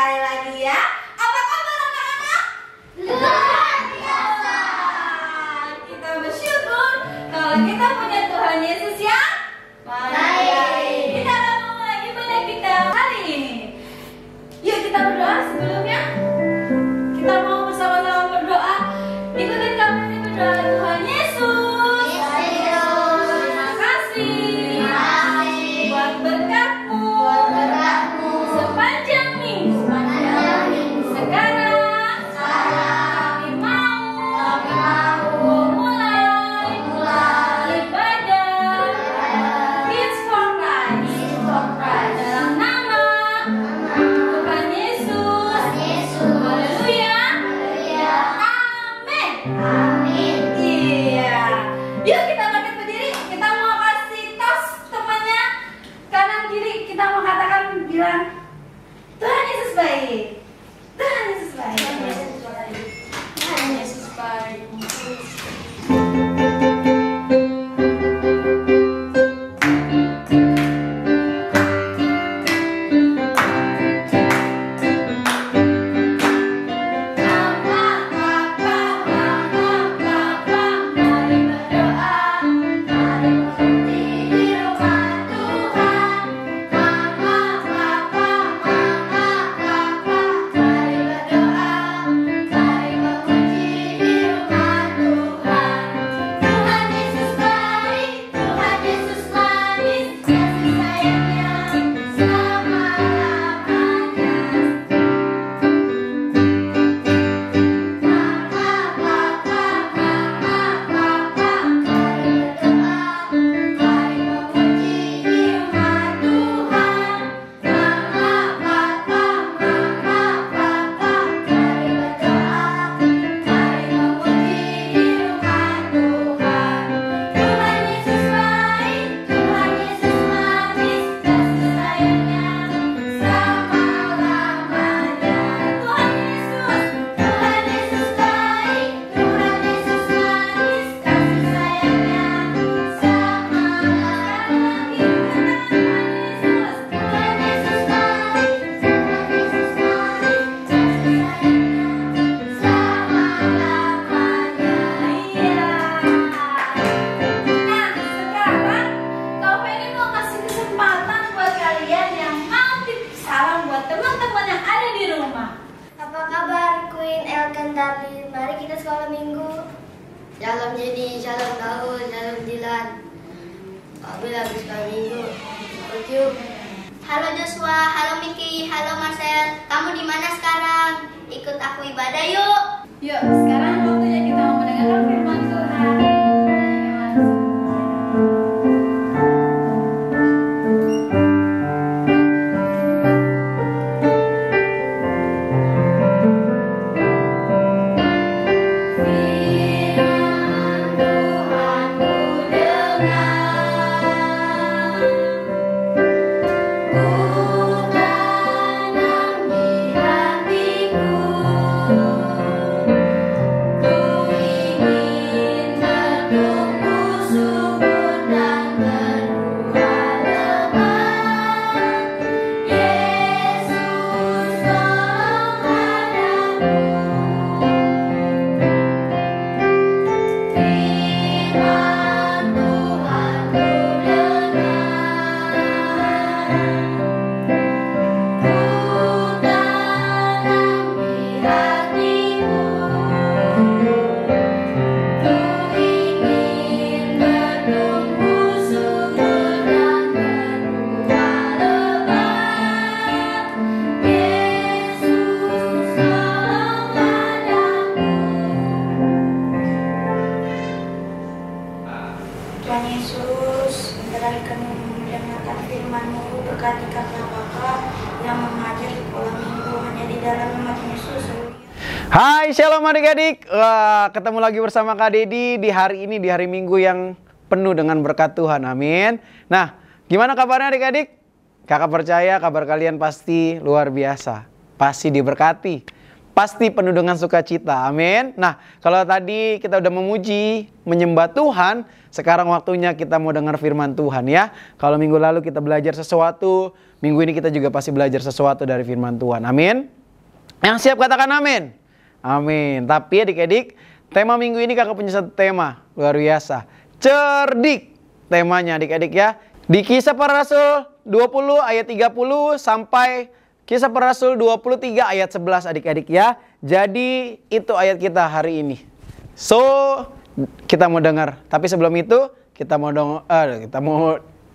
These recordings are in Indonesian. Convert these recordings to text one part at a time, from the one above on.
sekali lagi ya. Apa kabar anak-anak? Luar biasa. Kita bersyukur kalau kita punya Tuhan Yesus yang baik. Kita akan memulai ibadah kita hari ini. Yuk kita berdoa sebelumnya. Kita mau bersama-sama berdoa. Ikutin kami berdoa. Tuhan Yesus, terima kasih buat berkat-Mu sepanjang minggu. Sekarang kami mau memulai ibadah Kids for Christ dalam nama Tuhan Yesus. Haleluya. Amin. Iya. Yuk kita bangkit berdiri. Kita mau kasih tos temannya kanan kiri. Kita mau katakan bilang Tuhan Yesus baik. Tuhan Yesus baik. Tuhan Yesus baik. Mari kita sekolah minggu. Shalom Jenny, shalom Gaul, shalom Dilan. Kami lagi sekolah minggu. Yuk. Halo Joshua, halo Miki, halo Marcel. Kamu di mana sekarang? Ikut aku ibadah yuk. Yuk, sekarang waktunya kita mau mendengarkan firman Tuhan. Berkati kakak-kakak yang mengajar di sekolah minggu hanya di dalam nama Yesus. Hai, shalom adik-adik. Ketemu lagi bersama Kak Dedi di hari ini, di hari Minggu yang penuh dengan berkat Tuhan. Amin. Nah, gimana kabarnya adik-adik? Kakak percaya kabar kalian pasti luar biasa. Pasti diberkati. pasti penuh dengan sukacita. Amin. Nah, kalau tadi kita udah memuji, menyembah Tuhan, sekarang waktunya kita mau dengar firman Tuhan ya. Kalau minggu lalu kita belajar sesuatu, minggu ini kita juga pasti belajar sesuatu dari firman Tuhan. Amin. Yang siap katakan amin. Amin. Tapi adik-adik, tema minggu ini kakak punya satu tema luar biasa. Cerdik temanya adik-adik ya. Di Kisah Para Rasul 20 ayat 30 sampai Kisah Para Rasul 23 ayat 11 adik-adik ya. Jadi itu ayat kita hari ini. So, kita mau dengar. Tapi sebelum itu kita mau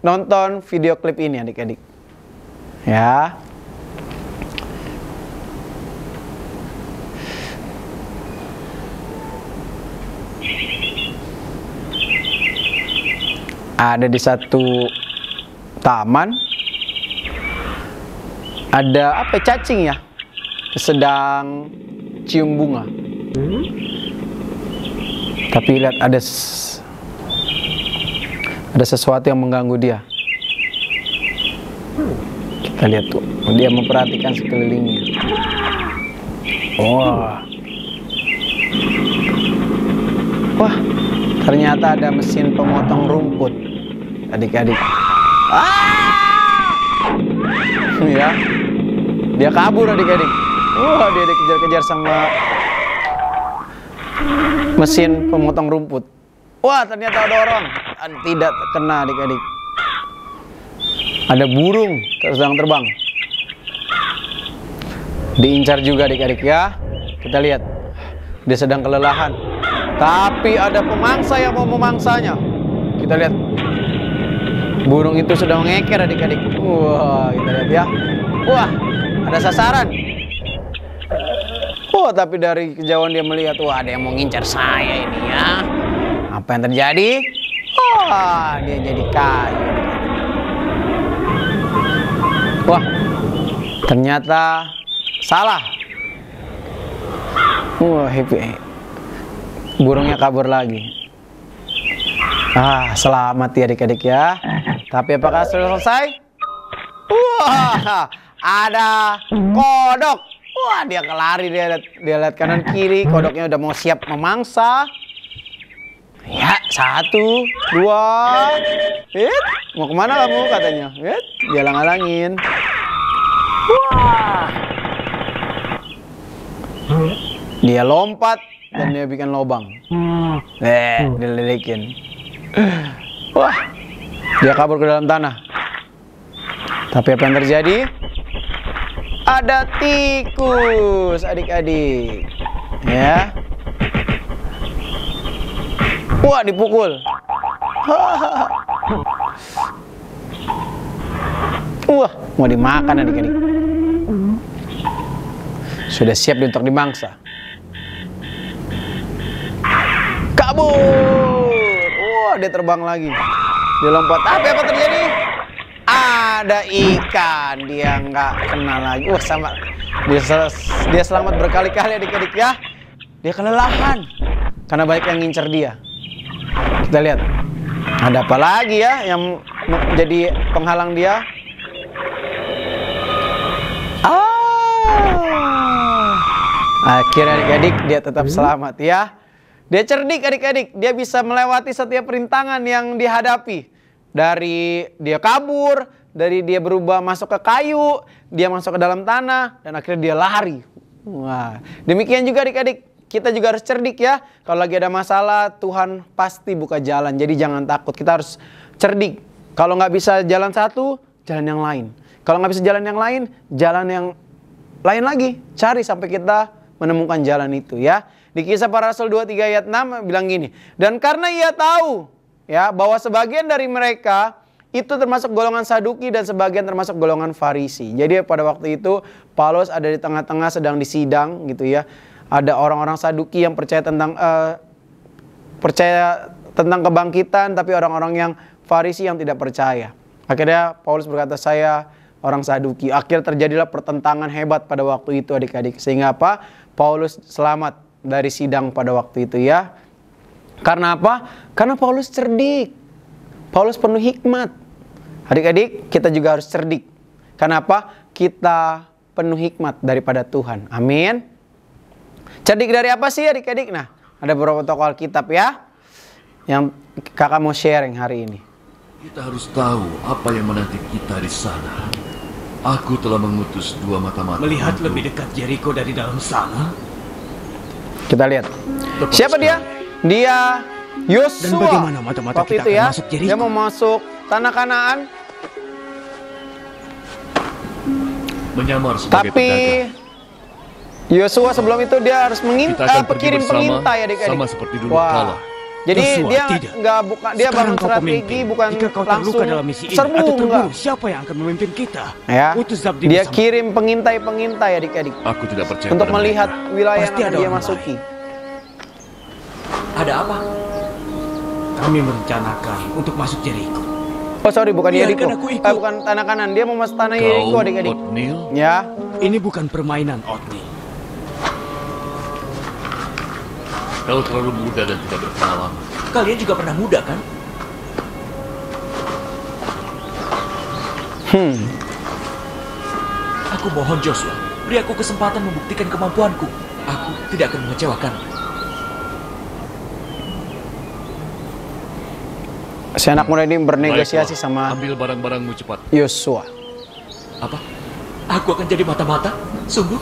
nonton video klip ini adik-adik. Ya. Ada di satu taman. Ada apa cacing ya? Sedang cium bunga. Tapi lihat ada sesuatu yang mengganggu dia. Kita lihat tuh, dia memperhatikan sekelilingnya. Wah, ternyata ada mesin pemotong rumput, adik-adik. Ya, dia kabur adik-adik. Wah, dia dikejar-kejar sama mesin pemotong rumput. Wah, ternyata ada orang. Tidak kena adik-adik. Ada burung sedang terbang. Diincar juga adik-adik ya. Kita lihat. Dia sedang kelelahan. Tapi ada pemangsa yang mau memangsanya. Kita lihat. Burung itu sudah mengeker adik-adik. Wah, kita lihat ya. Wah, ada sasaran. Oh, tapi dari kejauhan dia melihat, wah ada yang mau ngincar saya ini ya. Apa yang terjadi? Wah, dia jadi kayu. Wah, ternyata salah. Wah, happy. Burungnya kabur lagi. Selamat ya adik-adik ya. Tapi apakah sudah selesai? Wah, ada kodok. Wah, dia kelari, dia lihat kanan kiri, kodoknya udah mau siap memangsa. Ya, 1, 2. Mau kemana kamu katanya? Dia halang-halangin. Wah. Dia lompat dan dia bikin lubang. Dia lilikin. Wah, dia kabur ke dalam tanah. Tapi apa yang terjadi? Ada tikus, adik-adik. Ya. Wah, dipukul. Wah, mau dimakan adik-adik. Sudah siap untuk dimangsa. Kabur. Wah, dia terbang lagi. Dia lompat. Apa terjadi? Ada ikan, dia nggak kena lagi. Wah, sama dia selamat berkali-kali adik-adik ya. Dia kelelahan karena banyak yang ngincer dia. Kita lihat ada apa lagi ya yang jadi penghalang dia. Akhirnya adik-adik dia tetap selamat ya. Dia cerdik adik-adik, dia bisa melewati setiap rintangan yang dihadapi. Dari dia kabur, dari dia berubah masuk ke kayu, dia masuk ke dalam tanah, dan akhirnya dia lari. Wah, demikian juga adik-adik, kita juga harus cerdik ya. Kalau lagi ada masalah, Tuhan pasti buka jalan, jadi jangan takut. Kita harus cerdik. Kalau nggak bisa jalan satu, jalan yang lain. Kalau nggak bisa jalan yang lain, jalan yang lain lagi. Cari sampai kita menemukan jalan itu ya. Di Kisah Para Rasul 23 ayat 6 bilang gini, dan karena ia tahu ya bahwa sebagian dari mereka itu termasuk golongan Saduki dan sebagian termasuk golongan Farisi. Jadi pada waktu itu Paulus ada di tengah-tengah sedang disidang gitu ya. Ada orang-orang Saduki yang percaya tentang kebangkitan, tapi orang-orang yang Farisi yang tidak percaya. Akhirnya Paulus berkata, saya orang Saduki. Akhirnya terjadilah pertentangan hebat pada waktu itu adik-adik. Sehingga apa? Paulus selamat dari sidang pada waktu itu ya. Karena apa? Karena Paulus cerdik. Paulus penuh hikmat. Adik-adik, kita juga harus cerdik. Karena apa? Kita penuh hikmat daripada Tuhan. Amin. Cerdik dari apa sih adik-adik? Nah, ada beberapa tokoh Alkitab ya yang kakak mau sharing hari ini. Kita harus tahu apa yang menanti kita di sana. Aku telah mengutus 2 mata-mata. Melihat untuk- lebih dekat Jericho dari dalam sana. Kita lihat. Tepat Siapa sekali. dia? Dia Yosua. Dan bagaimana mata-mata Waktu kita itu akan ya, masuk Jericho? dia mau masuk tanah Kanaan, Menyamar sebagai tapi pedagang. Yosua sebelum itu dia harus Kita akan pergi kirim bersama, pengintai adik-adik. sama seperti dulu Wah. kala. Jadi Joshua, dia tidak. nggak buka, dia Sekarang bangun kau strategi pemimpin. bukan Jika kau terluka langsung dalam misi ini serbu, atau enggak. terbunuh, siapa yang akan memimpin kita? Ya, Utus Zabdi dia bersama. kirim pengintai adik-adik Aku tidak percaya untuk pada melihat mereka. wilayah Pasti yang ada dia orang masuki. Ada apa? Kami merencanakan untuk masuk Jericho. Oh sorry, bukan Biarkan Yeriko. aku ikut. Bukan tanah kanan, dia mau masuk tanah Kau, Yeriko adik-adik. Othniel, Ya, Ini bukan permainan, Otni. kau terlalu muda dan tidak berpengalaman. Kalian juga pernah muda, kan? Aku mohon Joshua, beri aku kesempatan membuktikan kemampuanku. Aku tidak akan mengecewakan. si anak muda ini bernegosiasi Baiklah, sama ambil barang-barangmu cepat. Yosua. Apa? Aku akan jadi mata-mata? Sungguh?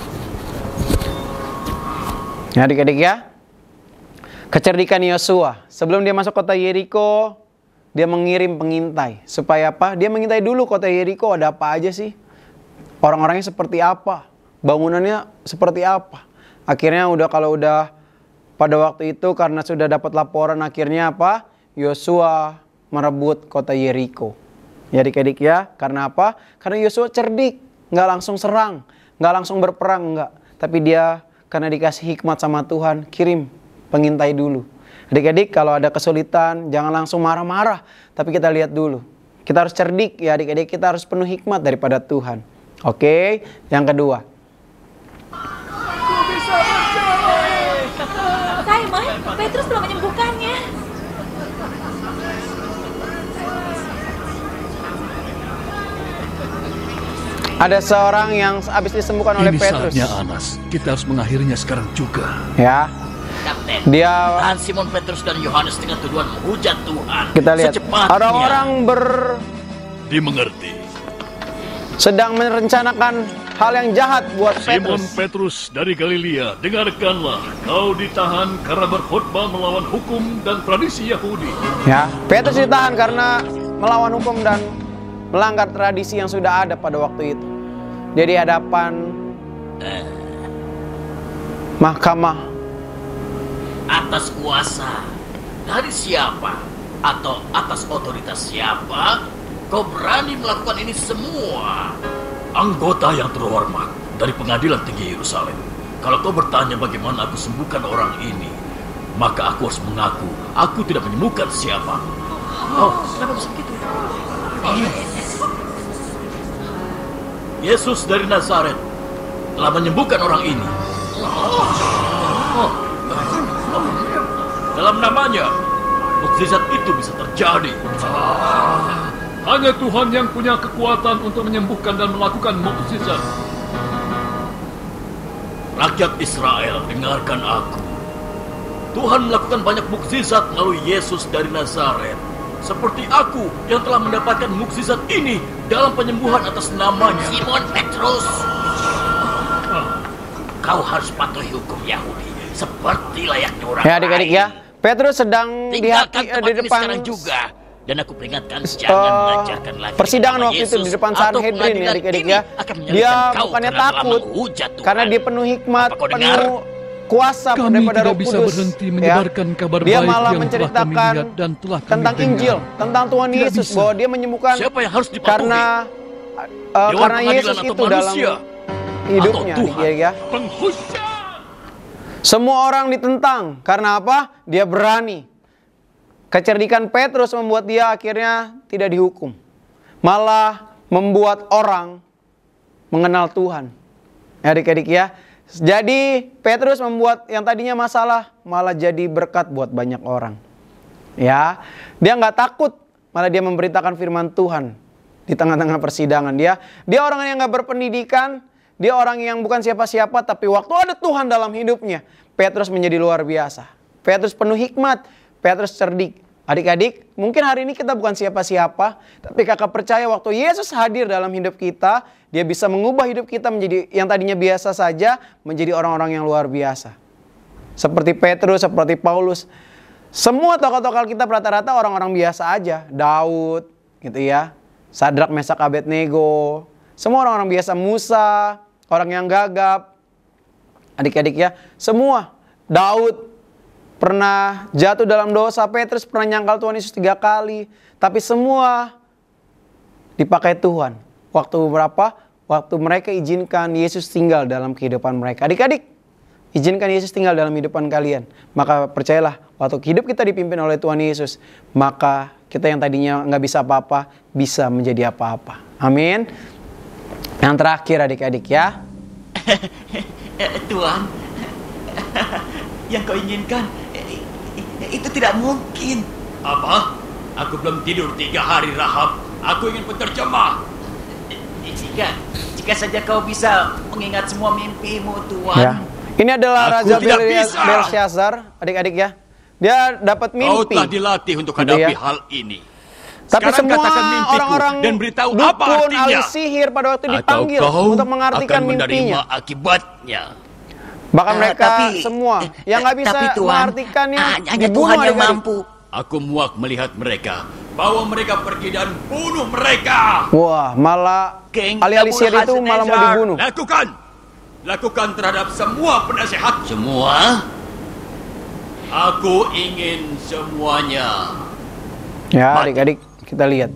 Ya adik-adik ya, kecerdikan Yosua. Sebelum dia masuk kota Yeriko, dia mengirim pengintai. Supaya apa? Dia mengintai dulu kota Yeriko ada apa aja sih. Orang-orangnya seperti apa. Bangunannya seperti apa. Akhirnya kalau udah pada waktu itu karena sudah dapat laporan akhirnya apa? Yosua merebut kota Yeriko. Ya adik-adik ya, karena apa? Karena Yosua cerdik. Nggak langsung serang, nggak langsung berperang, nggak. Tapi dia karena dikasih hikmat sama Tuhan, kirim pengintai dulu. Adik-adik kalau ada kesulitan, jangan langsung marah-marah. Tapi kita lihat dulu. Kita harus cerdik ya adik-adik, kita harus penuh hikmat daripada Tuhan. Oke, yang kedua. Simon, Petrus belum menyembuhkannya. Ada seorang yang habis disembuhkan oleh Ini Petrus. saatnya, Anas. Kita harus mengakhirinya sekarang juga. Ya, Kapten, dia tahan Simon Petrus dan Yohanes dengan tuduhan menghujat Tuhan. kita lihat Secepatnya. orang-orang Dimengerti. sedang merencanakan hal yang jahat buat Simon Petrus. Petrus dari Galilea, dengarkanlah. Kau ditahan karena berkhotbah melawan hukum dan tradisi Yahudi. Ya, Petrus ditahan karena melawan hukum dan melanggar tradisi yang sudah ada pada waktu itu. Dia di hadapan mahkamah. Atas kuasa dari siapa atau atas otoritas siapa kau berani melakukan ini semua? Anggota yang terhormat dari pengadilan tinggi Yerusalem. Kalau kau bertanya bagaimana aku sembuhkan orang ini, maka aku harus mengaku aku tidak menyembuhkan siapa. Oh, kenapa bisa begitu? Yesus dari Nazaret telah menyembuhkan orang ini. Dalam namanya, mukjizat itu bisa terjadi. Hanya Tuhan yang punya kekuatan untuk menyembuhkan dan melakukan mukjizat. Rakyat Israel, dengarkan aku. Tuhan melakukan banyak mukjizat melalui Yesus dari Nazaret. Seperti aku yang telah mendapatkan mukjizat ini dalam penyembuhan atas namanya. Simon Petrus, kau harus patuhi hukum Yahudi seperti layaknya orang Ya adik-adik ya, Petrus sedang Tinggalkan tempat di ini depan sekarang juga. Dan aku peringatkan jangan mengajarkan lagi persidangan nama waktu itu Yesus di depan atau Sanhedrin ya pengadilan adik-adik ini ya. akan Dia menyalahkan kau bukannya karena telah takut menghujat Tuhan. karena dia penuh hikmat, Apa kau dengar? penuh kuasa Kami daripada tidak Roh bisa Kudus. berhenti ya. menyebarkan kabar Dia baik malah yang telah menceritakan kami lihat dan telah kami tentang dengar. Injil, tentang Tuhan Tidak Yesus bisa. bahwa dia menyembuhkan Siapa yang harus dipatuhi? karena Dewan karena pengadilan Yesus atau itu dalam manusia? hidupnya Atau Tuhan? adik-adik ya. Penghujat. Semua orang ditentang. Karena apa? Dia berani. Kecerdikan Petrus membuat dia akhirnya tidak dihukum. Malah membuat orang mengenal Tuhan. Ya, adik-adik ya. Jadi Petrus membuat yang tadinya masalah malah jadi berkat buat banyak orang. Ya, dia nggak takut. Malah dia memberitakan firman Tuhan di tengah-tengah persidangan. Dia orang yang nggak berpendidikan. Dia orang yang bukan siapa-siapa, tapi waktu ada Tuhan dalam hidupnya, Petrus menjadi luar biasa. Petrus penuh hikmat, Petrus cerdik. Adik-adik, mungkin hari ini kita bukan siapa-siapa, tapi kakak percaya waktu Yesus hadir dalam hidup kita, dia bisa mengubah hidup kita menjadi yang tadinya biasa saja, menjadi orang-orang yang luar biasa. Seperti Petrus, seperti Paulus. Semua tokoh-tokoh kita rata-rata orang-orang biasa aja. Daud, gitu ya. Sadrak, Mesak, Abednego. Semua orang-orang biasa. Musa, orang yang gagap. Adik-adik ya, semua. Daud pernah jatuh dalam dosa. Petrus pernah nyangkal Tuhan Yesus 3 kali. Tapi semua dipakai Tuhan. Waktu berapa? Waktu mereka izinkan Yesus tinggal dalam kehidupan mereka. Adik-adik, izinkan Yesus tinggal dalam kehidupan kalian. Maka percayalah, waktu hidup kita dipimpin oleh Tuhan Yesus, maka kita yang tadinya nggak bisa apa-apa, bisa menjadi apa-apa. Amin. Yang terakhir adik-adik ya. Tuhan, yang kau inginkan itu tidak mungkin. Apa? Aku belum tidur 3 hari, Rahab. Aku ingin penterjemah. Jika saja kau bisa mengingat semua mimpimu, Tuhan. Ya. Ini adalah Aku Raja tidak bisa. Belshazzar, adik-adik ya. Dia dapat Kau mimpi. telah dilatih untuk Gitu hadapi ya. hal ini. Tapi Sekarang semua katakan mimpiku orang-orang dan beritahu apa dukun, artinya. ahli sihir pada waktu dipanggil Atau kau untuk mengartikan akan menerima mimpinya. akibatnya. Bahkan mereka Tapi- semua yang nggak bisa tapi Tuhan, mengartikannya hanya dibunuh Tuhan yang adik-adik. mampu. Aku muak melihat mereka. Bawa mereka pergi dan bunuh mereka. Wah, malah King ahli-ahli sihir itu malah mau Nebuchadnezzar. dibunuh. Lakukan terhadap semua penasehat. Semua? Aku ingin semuanya. Ya, Mati. adik-adik, kita lihat.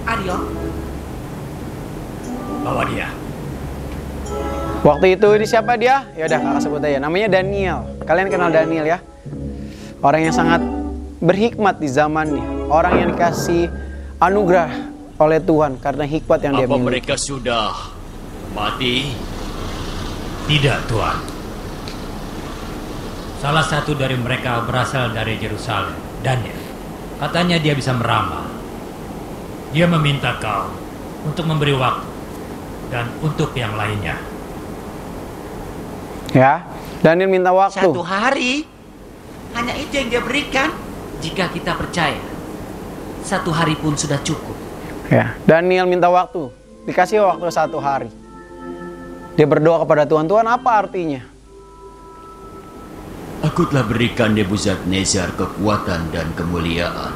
Aryo, Bawa dia. Waktu itu ini siapa dia? Ya udah kakak sebut aja. Namanya Daniel. Kalian kenal Daniel ya? Orang yang sangat berhikmat di zamannya. Orang yang dikasih anugerah oleh Tuhan karena hikmat yang dia Apa miliki. mereka sudah mati? Tidak, Tuhan. Salah satu dari mereka berasal dari Yerusalem, Daniel. Katanya dia bisa meramal. Dia meminta kau untuk memberi waktu dan untuk yang lainnya. Ya, Daniel minta waktu. 1 hari? Hanya itu yang dia berikan? Jika kita percaya, 1 hari pun sudah cukup. Ya, Daniel minta waktu. Dikasih waktu 1 hari. Dia berdoa kepada Tuhan. Tuhan, apa artinya? Aku telah berikan Nebukadnezar kekuatan dan kemuliaan.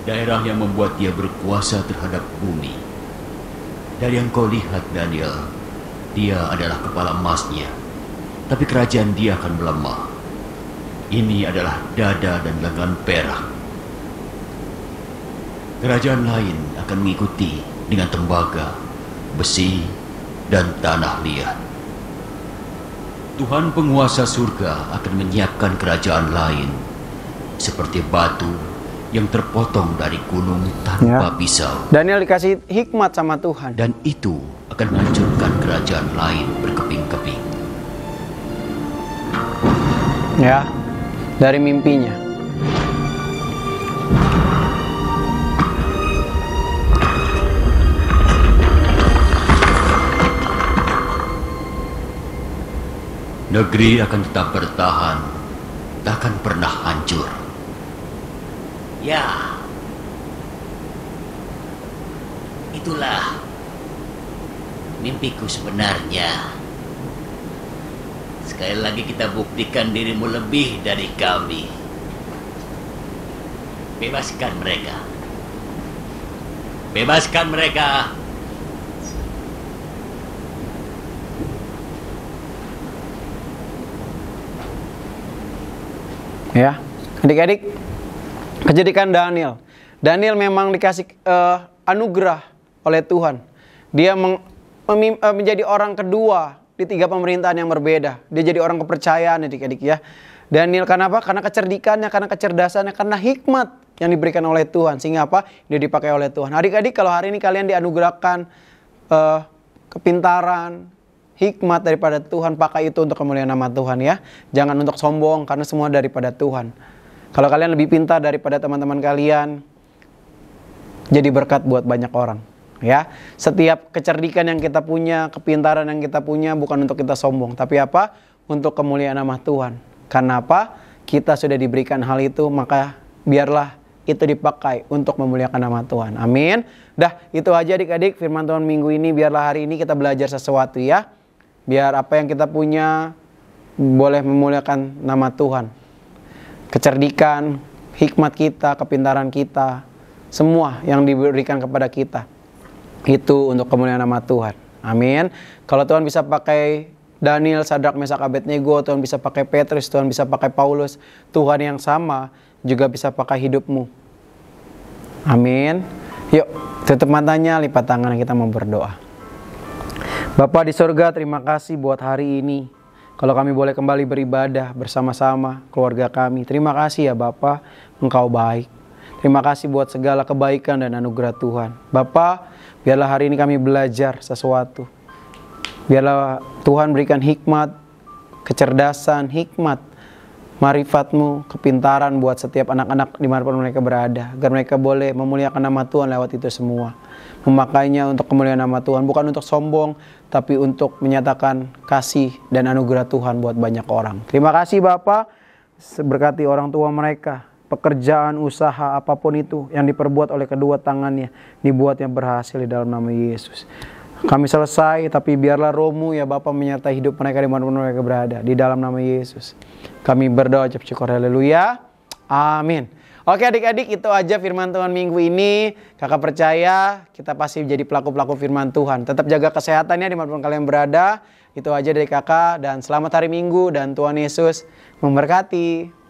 Daerah yang membuat dia berkuasa terhadap bumi. Dari yang kau lihat, Daniel, dia adalah kepala emasnya. Tapi kerajaan dia akan melemah. Ini adalah dada dan lengan perak. Kerajaan lain akan mengikuti dengan tembaga, besi, dan tanah liat. Tuhan penguasa surga akan menyiapkan kerajaan lain, seperti batu yang terpotong dari gunung tanpa pisau. Daniel dikasih hikmat sama Tuhan. Dan itu akan menghancurkan kerajaan lain berkeping-keping. Ya, dari mimpinya. Negeri akan tetap bertahan, takkan pernah hancur. Ya, itulah mimpiku sebenarnya. Sekali lagi kita buktikan dirimu lebih dari kami. Bebaskan mereka. Bebaskan mereka. Ya, adik-adik, kejadian Daniel. Daniel memang dikasih anugerah oleh Tuhan. Dia menjadi orang kedua di 3 pemerintahan yang berbeda. Dia jadi orang kepercayaan, adik-adik ya. Daniel kenapa? Karena kecerdikannya, karena kecerdasannya, karena hikmat yang diberikan oleh Tuhan. Sehingga apa? Dia dipakai oleh Tuhan. Adik-adik, kalau hari ini kalian dianugerahkan kepintaran, hikmat daripada Tuhan, pakai itu untuk kemuliaan nama Tuhan ya. Jangan untuk sombong, karena semua daripada Tuhan. Kalau kalian lebih pintar daripada teman-teman kalian, jadi berkat buat banyak orang. Ya, setiap kecerdikan yang kita punya, kepintaran yang kita punya bukan untuk kita sombong, tapi apa? Untuk kemuliaan nama Tuhan. Karena apa? Kita sudah diberikan hal itu, maka biarlah itu dipakai untuk memuliakan nama Tuhan. Amin. Dah, itu aja adik-adik firman Tuhan minggu ini. Biarlah hari ini kita belajar sesuatu ya. Biar apa yang kita punya boleh memuliakan nama Tuhan. Kecerdikan, hikmat kita, kepintaran kita, semua yang diberikan kepada kita itu untuk kemuliaan nama Tuhan. Amin. Kalau Tuhan bisa pakai Daniel, Sadrak, Mesak, Abednego, Tuhan bisa pakai Petrus, Tuhan bisa pakai Paulus, Tuhan yang sama juga bisa pakai hidupmu. Amin. Yuk, tutup matanya, lipat tangan, kita mau berdoa. Bapa di surga, terima kasih buat hari ini. Kalau kami boleh kembali beribadah bersama-sama keluarga kami. Terima kasih ya Bapa, Engkau baik. Terima kasih buat segala kebaikan dan anugerah Tuhan. Bapa, biarlah hari ini kami belajar sesuatu. Biarlah Tuhan berikan hikmat, kecerdasan, hikmat, marifat-Mu, kepintaran buat setiap anak-anak dimanapun mereka berada. Agar mereka boleh memuliakan nama Tuhan lewat itu semua. Memakainya untuk kemuliaan nama Tuhan. Bukan untuk sombong, tapi untuk menyatakan kasih dan anugerah Tuhan buat banyak orang. Terima kasih Bapa, berkati orang tua mereka. Pekerjaan, usaha, apapun itu yang diperbuat oleh kedua tangannya, dibuat yang berhasil di dalam nama Yesus. Kami selesai, tapi biarlah Roh-Mu ya Bapa menyertai hidup mereka dimanapun mereka berada. Di dalam nama Yesus. Kami berdoa, ucap syukur, haleluya. Amin. Oke adik-adik, itu aja firman Tuhan minggu ini. Kakak percaya kita pasti jadi pelaku-pelaku firman Tuhan. Tetap jaga kesehatannya dimanapun kalian berada. Itu aja dari kakak, dan selamat hari Minggu, dan Tuhan Yesus memberkati.